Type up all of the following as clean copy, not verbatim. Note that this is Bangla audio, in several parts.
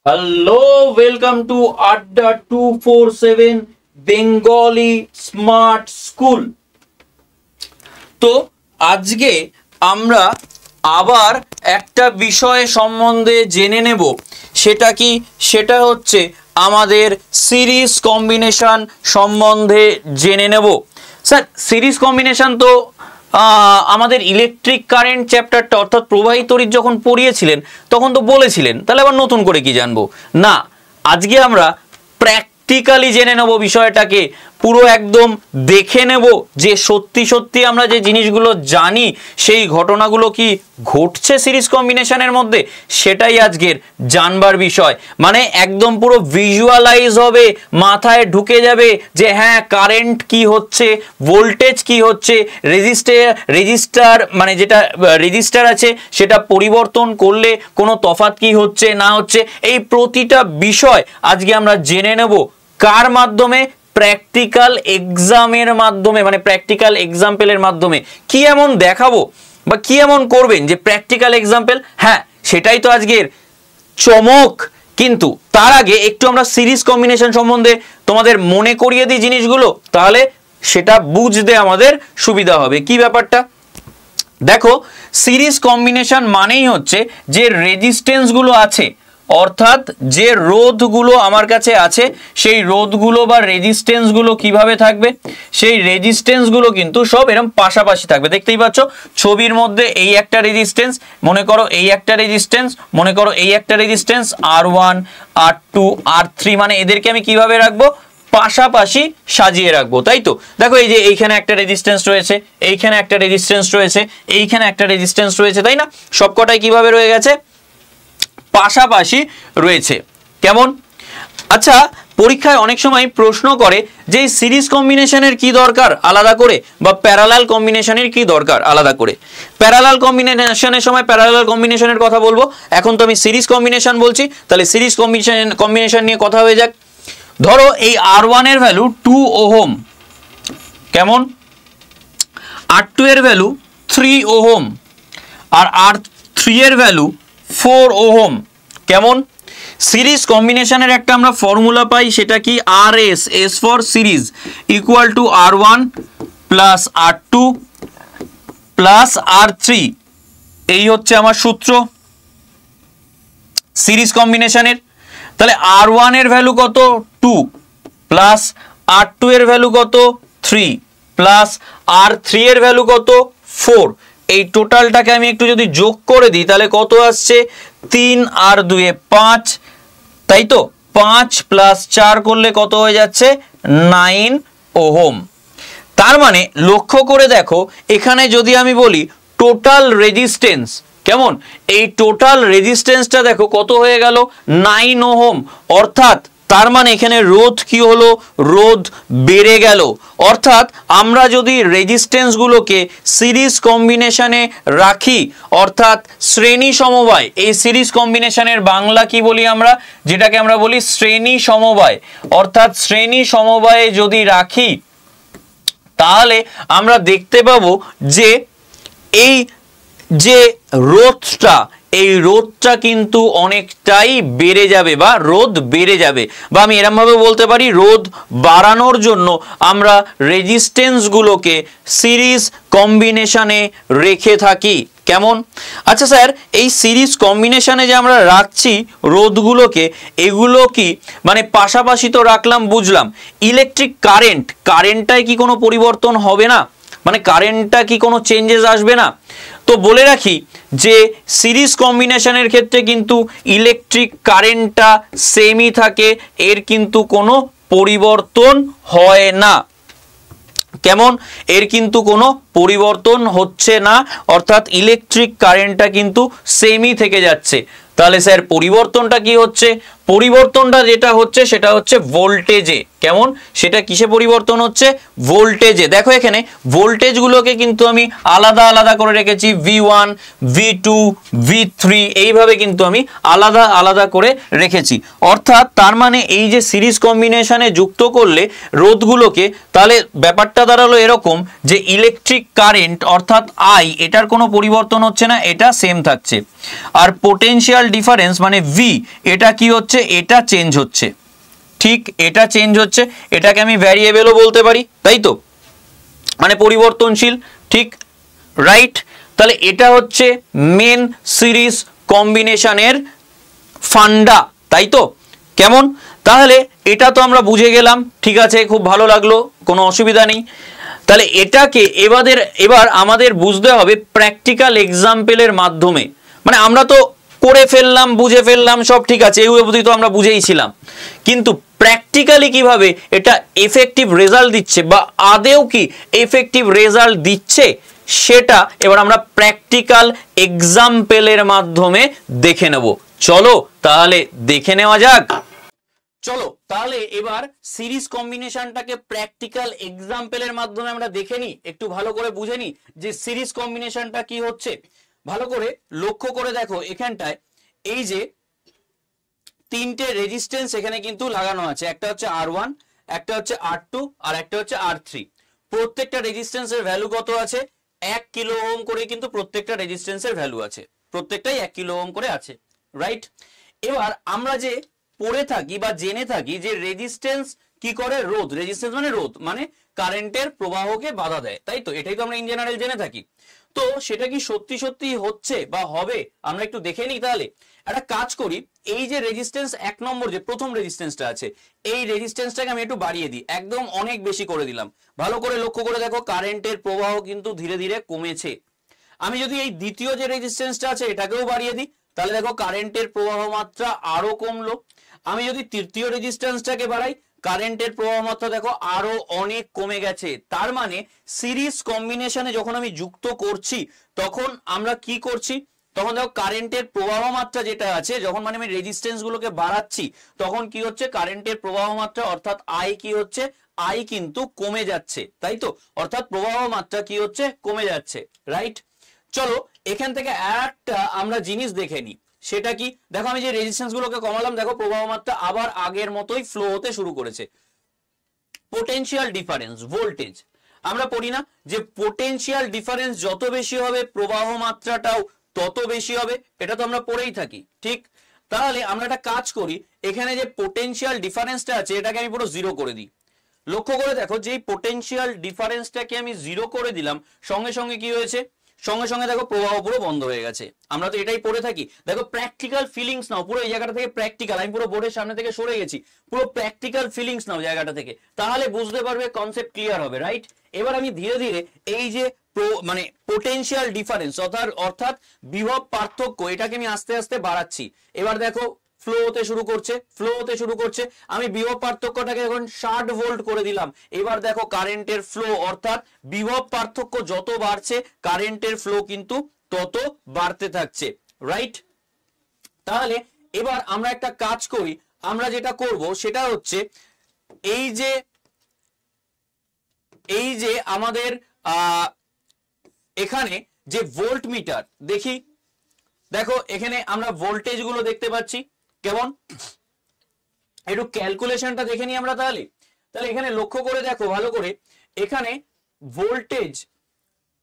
হ্যালো, ওয়েলকাম টু আড্ডা 247 বেঙ্গলি স্মার্ট স্কুল। তো আজকে আমরা আবার একটা বিষয় সম্বন্ধে জেনে নেব। সেটা কি? সেটা হচ্ছে আমাদের সিরিজ কম্বিনেশন সম্বন্ধে জেনে নেব। স্যার, সিরিজ কম্বিনেশন তো আমাদের ইলেকট্রিক কারেন্ট চ্যাপ্টারটা অর্থাৎ প্রবাহিত তড়িৎ যখন পড়িয়েছিলেন তখন তো বলেছিলেন, তাহলে আবার নতুন করে কি জানবো? না, আজকে আমরা প্র্যাকটিক্যালি জেনে নেব বিষয়টাকে, পুরো একদম দেখে নেব যে সত্যি সত্যি আমরা যে জিনিসগুলো জানি সেই ঘটনাগুলো কি ঘটছে সিরিজ কম্বিনেশনের মধ্যে, সেটাই আজকের জানবার বিষয়। মানে একদম পুরো ভিজুয়ালাইজ হবে, মাথায় ঢুকে যাবে যে হ্যাঁ, কারেন্ট কি হচ্ছে, ভোল্টেজ কি হচ্ছে, রেজিস্টার মানে যেটা রেজিস্টার আছে সেটা পরিবর্তন করলে কোনো তফাৎ কি হচ্ছে না হচ্ছে, এই প্রতিটা বিষয় আজকে আমরা জেনে নেব। কার মাধ্যমে? প্র্যাকটিক্যাল এক্সামের মাধ্যমে, মানে প্র্যাকটিক্যাল এক্সাম্পলের মাধ্যমে। কি এমন দেখাবো বা কি এমন করবেন যে প্র্যাকটিক্যাল এক্সাম্পল? হ্যাঁ, সেটাই তো আজকের চমক। কিন্তু তার আগে একটু আমরা সিরিজ কম্বিনেশন সম্বন্ধে তোমাদের মনে করিয়ে দিই জিনিসগুলো, তাহলে সেটা বুঝতে আমাদের সুবিধা হবে। কি ব্যাপারটা দেখো, সিরিজ কম্বিনেশন মানেই হচ্ছে যে রেজিস্ট্যান্সগুলো আছে, অর্থাৎ যে রোধগুলো আমার কাছে আছে সেই রোধগুলো বা রেজিস্ট্যান্সগুলো কিভাবে থাকবে, সেই রেজিস্ট্যান্সগুলো কিন্তু সব এরকম পাশাপাশি থাকবে। দেখতেই পাচ্ছ ছবির মধ্যে এই একটা রেজিস্ট্যান্স, মনে করো এই একটা রেজিস্ট্যান্স, মনে করো এই একটা রেজিস্ট্যান্স R1 R2 R3, মানে এদেরকে আমি কিভাবে রাখবো? পাশাপাশি সাজিয়ে রাখবো, তাই তো? দেখো এই যে এইখানে একটা রেজিস্ট্যান্স রয়েছে, এইখানে একটা রেজিস্ট্যান্স রয়েছে, এইখানে একটা রেজিস্ট্যান্স রয়েছে, তাই না? সবকটাই কিভাবে রয়ে গেছে? পাশাপাশি রয়েছে। কেমন? আচ্ছা, পরীক্ষায় অনেক সময় প্রশ্ন করে যে সিরিজ কম্বিনেশনের কি দরকার আলাদা করে, বা প্যারালাল কম্বিনেশনের কি দরকার আলাদা করে। প্যারালাল কম্বিনেশনের সময় প্যারালাল কম্বিনেশনের কথা বলবো, এখন তো আমি সিরিজ কম্বিনেশন বলছি, তাহলে সিরিজ কম্বিনেশন নিয়ে কথা হয়ে যাক। ধরো এই R1 এর ভ্যালু 2 ওহম, কেমন? R2 এর ভ্যালু 3 ওহম, আর R3 এর ভ্যালু 4 ওহম, কেমন? সিরিজ কম্বিনেশনের একটা আমরা ফর্মুলা পাই, সেটা কি? RS, S for series, equal to R1 plus R2 plus R3, এই হচ্ছে আমার সূত্র সিরিজ কম্বিনেশনের। তাহলে R1 এর ভ্যালু কত? 2 প্লাস R2 এর ভ্যালু কত? 3 প্লাস R3 এর ভ্যালু কত? 4। এই টোটালটাকে আমি একটু যদি যোগ করে দিই তাহলে কত আসছে? 3 আর 2 এ 5, তাই তো? 5 প্লাস 4 করলে কত হয়ে যাচ্ছে? 9 ওহম। তার মানে লক্ষ্য করে দেখো, এখানে যদি আমি বলি টোটাল রেজিস্ট্যান্স, কেমন? এই টোটাল রেজিস্ট্যান্সটা দেখো কত হয়ে গেল? 9 ওহম। অর্থাৎ তার মানে এখানে রোধ কি হলো? রোধ বেড়ে গেল। অর্থাৎ আমরা যদি রেজিস্ট্যান্সগুলোকে সিরিজ কম্বিনেশনে রাখি, অর্থাৎ শ্রেণী সমবায়, এই সিরিজ কম্বিনেশনের বাংলা কি বলি আমরা? যেটাকে আমরা বলি শ্রেণী সমবায়। অর্থাৎ শ্রেণী সমবায়ে যদি রাখি তাহলে আমরা দেখতে পাবো যে এই যে রোধটা, এই রোধটা কিন্তু অনেকটাই বেড়ে যাবে, বা রোধ বেড়ে যাবে, বা আমি এরকম ভাবে বলতে পারি রোধ বাড়ানোর জন্য আমরা রেজিস্ট্যান্সগুলোকে সিরিজ কম্বিনেশনে রেখে থাকি। কেমন? আচ্ছা স্যার, এই সিরিজ কম্বিনেশনে যে আমরা রাখছি রোধগুলোকে, এগুলো কি মানে পাশাপাশি তো রাখলাম, বুঝলাম। ইলেকট্রিক কারেন্টটায় কি কোনো পরিবর্তন হবে না? মানে কারেন্টটা কি কোনো চেঞ্জেস আসবে না? তো বলে রাখি যে সিরিজ কম্বিনেশনের ক্ষেত্রে কিন্তু ইলেকট্রিক কারেন্টটা সেমই থাকে, এর কিন্তু কোনো পরিবর্তন হয় না। কেমন? এর কিন্তু কোনো পরিবর্তন হচ্ছে না, অর্থাৎ ইলেকট্রিক কারেন্টটা কিন্তু সেমই থেকে যাচ্ছে। তাহলে স্যার পরিবর্তনটা কি হচ্ছে? পরিবর্তনটা যেটা হচ্ছে সেটা হচ্ছে ভোল্টেজে। কেমন? সেটা কিসে পরিবর্তন হচ্ছে? ভোল্টেজে। দেখো এখানে ভোল্টেজগুলোকে কিন্তু আমি আলাদা আলাদা করে রেখেছি, V1 V2 V3, এইভাবে কিন্তু আমি আলাদা আলাদা করে রেখেছি। অর্থাৎ তার মানে এই যে সিরিজ কম্বিনেশনে যুক্ত করলে রোধগুলোকে, তাহলে ব্যাপারটা দাঁড়ালো এরকম যে ইলেকট্রিক কারেন্ট অর্থাৎ I, এটার কোনো পরিবর্তন হচ্ছে না, এটা সেম থাকছে। আর পোটেনশিয়াল ডিফারেন্স মানে V, এটা কি হচ্ছে? হচ্ছে এটা চেঞ্জ হচ্ছে, ঠিক এটা চেঞ্জ হচ্ছে, এটাকে আমি ভ্যারিয়েবলও বলতে পারি, তাই তো, মানে পরিবর্তনশীল, ঠিক, রাইট। তাহলে এটা হচ্ছে মেন সিরিজ কম্বিনেশনের ফান্ডা, তাই তো, কেমন? তাহলে এটা তো আমরা বুঝে গেলাম, ঠিক আছে, খুব ভালো লাগলো, কোনো অসুবিধা নেই। তাহলে এটাকে এবার আমাদের বুঝতে হবে প্র্যাকটিক্যাল এক্সাম্পলের মাধ্যমে, মানে আমরা তো করে ফেললাম, বুঝে ফেললাম, সব ঠিক আছে, এই অবধি তো আমরা বুঝেই ছিলাম, কিন্তু প্র্যাকটিক্যালি কিভাবে এটা এফেক্টিভ রেজাল্ট দিচ্ছে বা আদেও কি এফেক্টিভ রেজাল্ট দিচ্ছে সেটা এবার আমরা প্র্যাকটিক্যাল এক্সাম্পলের মাধ্যমে দেখে নেব। চলো তাহলে দেখে নেওয়া যাক। চলো তাহলে এবার সিরিজ কম্বিনেশনটাকে প্র্যাকটিক্যাল এক্সাম্পলের মাধ্যমে আমরা দেখে নিই, একটু ভালো করে বুঝে নিই যে সিরিজ কম্বিনেশনটা কি হচ্ছে। ভালো করে লক্ষ্য করে দেখো, এখানটায় এই যে তিনটে রেজিস্ট্যান্স এখানে কিন্তু লাগানো আছে, একটা হচ্ছে R1, একটা হচ্ছে R2 আর একটা হচ্ছে R3। প্রত্যেকটা রেজিস্ট্যান্সের ভ্যালু কত আছে? 1 কিলো ওহম করে কিন্তু প্রত্যেকটা রেজিস্ট্যান্সের ভ্যালু আছে, প্রত্যেকটাই 1 কিলো ওহম করে আছে, রাইট। এবার আমরা যে পড়ে থাকি বা জেনে থাকি যে রেজিস্ট্যান্স কি করে? রোধ। রেজিস্ট্যান্স মানে রোধ, মানে কারেন্টের প্রবাহকে বাধা দেয়, তাই তো, এটাই তো আমরা ইন জেনারেল জেনে থাকি। তো সেটা কি সত্যি সত্যি হচ্ছে বা হবে আমরা একটু দেখে নিই। তাহলে একটা কাজ করি, এই যে রেজিস্ট্যান্স 1 নম্বর যে প্রথম রেজিস্ট্যান্সটা আছে, এই রেজিস্ট্যান্সটাকে আমি একটু বাড়িয়ে দিই, একদম অনেক বেশি করে দিলাম। ভালো করে লক্ষ্য করে দেখো, কারেন্টের প্রবাহ কিন্তু ধীরে ধীরে কমেছে। আমি যদি এই দ্বিতীয় যে রেজিস্ট্যান্সটা আছে এটাকেও বাড়িয়ে দিই, তাহলে দেখো কারেন্টের প্রবাহ মাত্রা আরো কমলো। আমি যদি তৃতীয় রেজিস্ট্যান্সটাকে বাড়াই, কারেন্টের প্রবাহ মাত্রা দেখো আরো অনেক কমে গেছে। তার মানে সিরিজ কম্বিনেশনে যখন আমি যুক্ত করছি তখন আমরা কি করছি? তখন দেখো কারেন্টের প্রবাহ মাত্রা যেটা আছে, যখন মানে আমি রেজিস্ট্যান্স গুলোকে বাড়াচ্ছি তখন কি হচ্ছে? কারেন্টের প্রবাহ মাত্রা অর্থাৎ আই কি হচ্ছে? আই কিন্তু কমে যাচ্ছে, তাই তো, অর্থাৎ প্রবাহ মাত্রা কি হচ্ছে? কমে যাচ্ছে, রাইট। চলো এখান থেকে একটা আমরা জিনিস দেখে নিই, সেটা কি? দেখো আমি যে রেজিস্ট্যান্স গুলোকে কমালাম, দেখো প্রবাহ মাত্রা আবার আগের মতোই ফ্লো হতে শুরু করেছে। পোটেনশিয়াল ডিফারেন্স, ভোল্টেজ, আমরা পড়ি না যে পোটেনশিয়াল ডিফারেন্স যত বেশি হবে প্রবাহ মাত্রাটাও তত বেশি হবে, এটা তো আমরা পড়েই থাকি, ঠিক। তাহলে আমরা একটা কাজ করি, এখানে যে পোটেনশিয়াল ডিফারেন্সটা আছে এটাকে আমি পুরো জিরো করে দিই। লক্ষ্য করে দেখো, যে পোটেনশিয়াল ডিফারেন্সটাকে আমি জিরো করে দিলাম, সঙ্গে সঙ্গে কি হয়েছে? সঙ্গে সঙ্গে দেখো প্রবাহ পুরো বন্ধ হয়ে গেছে। আমরা তো এটাই পড়ে থাকি। দেখো প্র্যাকটিক্যাল ফিলিংস নাও, পুরো এই জায়গাটা থেকে প্র্যাকটিক্যাল, আমি পুরো বোর্ডের সামনে থেকে সরে গেছি, পুরো প্র্যাকটিক্যাল ফিলিংস নাও জায়গাটা থেকে, তাহলে বুঝতে পারবে, কনসেপ্ট ক্লিয়ার হবে, রাইট। এবার আমি ধীরে ধীরে এই যে মানে পোটেনশিয়াল ডিফারেন্স অর্থাৎ বিভব পার্থক্য, এটাকে আমি আস্তে আস্তে বাড়াচ্ছি। এবার দেখো ফ্লো হতে শুরু করছে, ফ্লো হতে শুরু করছে। আমি বিভব পার্থক্যটাকে এখন 60 ভোল্ট করে দিলাম। এবার দেখো কারেন্টের ফ্লো, অর্থাৎ বিভব পার্থক্য যত বাড়ছে কারেন্টের ফ্লো কিন্তু তত বাড়তে থাকছে, রাইট। তাহলে এবার আমরা একটা কাজ করি, আমরা যেটা করব সেটা হচ্ছে এই যে আমাদের এখানে যে ভোল্ট মিটার, দেখি, দেখো এখানে আমরা ভোল্টেজ গুলো দেখতে পাচ্ছি কেমন, একটু ক্যালকুলেশনটা দেখে নিই আমরা। তাহলে এখানে লক্ষ্য করে দেখো ভালো করে, এখানে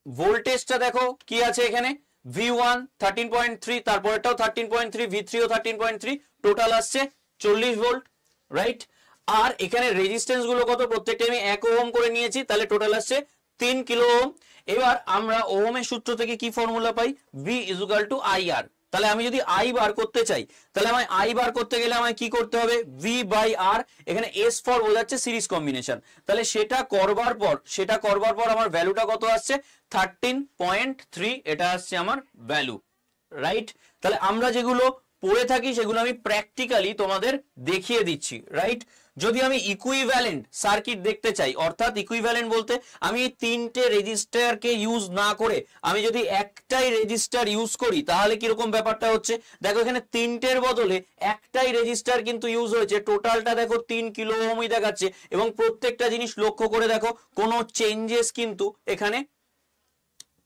ভোল্টেজটা দেখো কি আছে, এখানে V1 13.3, তারপরটাও 13.3, V3 ও 13.3, টোটাল আসছে 40 ভোল্ট, রাইট। আর এখানে রেজিস্ট্যান্স গুলো কত? প্রত্যেকটা আমি 1 ওহম করে নিয়েছি, তাহলে টোটাল আসছে 3 কিলো ওহম। এবার আমরা ওহমের সূত্র থেকে কি ফর্মুলা পাই? V = IR। তাহলে আমি যদি আই বার করতে চাই, তাহলে আমায় আই বার করতে গেলে আমায় কি করতে হবে? V/R। এখানে S ফর বোঝাচ্ছে সিরিজ কম্বিনেশন, তাহলে সেটা করবার পর আমার ভ্যালুটা কত আসছে? 13.3, এটা আসছে আমার ভ্যালু, রাইট। তাহলে আমরা যেগুলো পড়ে থাকি সেগুলো আমি প্র্যাকটিক্যালি তোমাদের দেখিয়ে দিচ্ছি, রাইট। যদি আমি ইকুইভ্যালেন্ট সার্কিট দেখতে চাই, অর্থাৎ ইকুইভ্যালেন্ট বলতে আমি এই তিনটে রেজিস্টারকে ইউজ না করে আমি যদি একটাই রেজিস্টার ইউজ করি, তাহলে কিরকম ব্যাপারটা হচ্ছে? দেখো এখানে তিনটের বদলে একটাই রেজিস্টার কিন্তু ইউজ হয়েছে, টোটালটা দেখো 3 কিলো ওহমই দেখাচ্ছে, এবং প্রত্যেকটা জিনিস লক্ষ্য করে দেখো কোনো চেঞ্জেস কিন্তু এখানে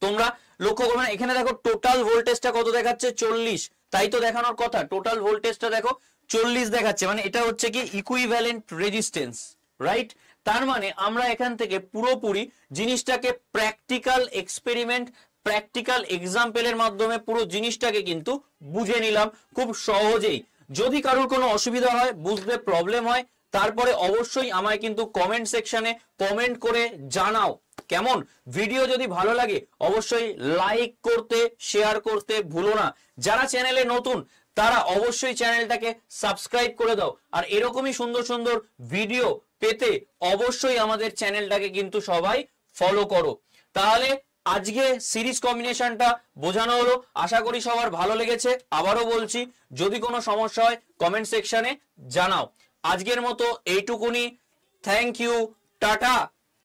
তোমরা লক্ষ্য করবে না। এখানে দেখো টোটাল ভোল্টেজটা কত দেখাচ্ছে? 40, তাই তো দেখানোর কথা, টোটাল ভোল্টেজটা দেখো 40 দেখাচ্ছে, মানে এটা হচ্ছে কি ইকুইভ্যালেন্ট রেজিস্ট্যান্স, রাইট। তার মানে আমরা এখান থেকে পুরোপুরি জিনিসটাকে প্র্যাকটিক্যাল এক্সপেরিমেন্ট, প্র্যাকটিক্যাল এক্সাম্পলের মাধ্যমে পুরো জিনিসটাকে কিন্তু বুঝে নিলাম খুব সহজেই। যদি কারোর কোনো অসুবিধা হয়, বুঝতে প্রবলেম হয়, তারপরে অবশ্যই আমায় কিন্তু কমেন্ট সেকশনে কমেন্ট করে জানাও। কেমন? ভিডিও যদি ভালো লাগে অবশ্যই লাইক করতে, শেয়ার করতে ভুলো না। যারা চ্যানেলে নতুন তারা অবশ্যই চ্যানেলটাকে সাবস্ক্রাইব করে দাও। আর এরকমই সুন্দর সুন্দর ভিডিও পেতে অবশ্যই আমাদের চ্যানেলটাকে কিন্তু সবাই ফলো করো। তাহলে আজকে সিরিজ কম্বিনেশনটা বোঝানো হলো, আশা করি সবার ভালো লেগেছে। আবারও বলছি, যদি কোনো সমস্যা হয় কমেন্ট সেকশনে জানাও। আজকের মতো এইটুকুনি। Thank you, tata.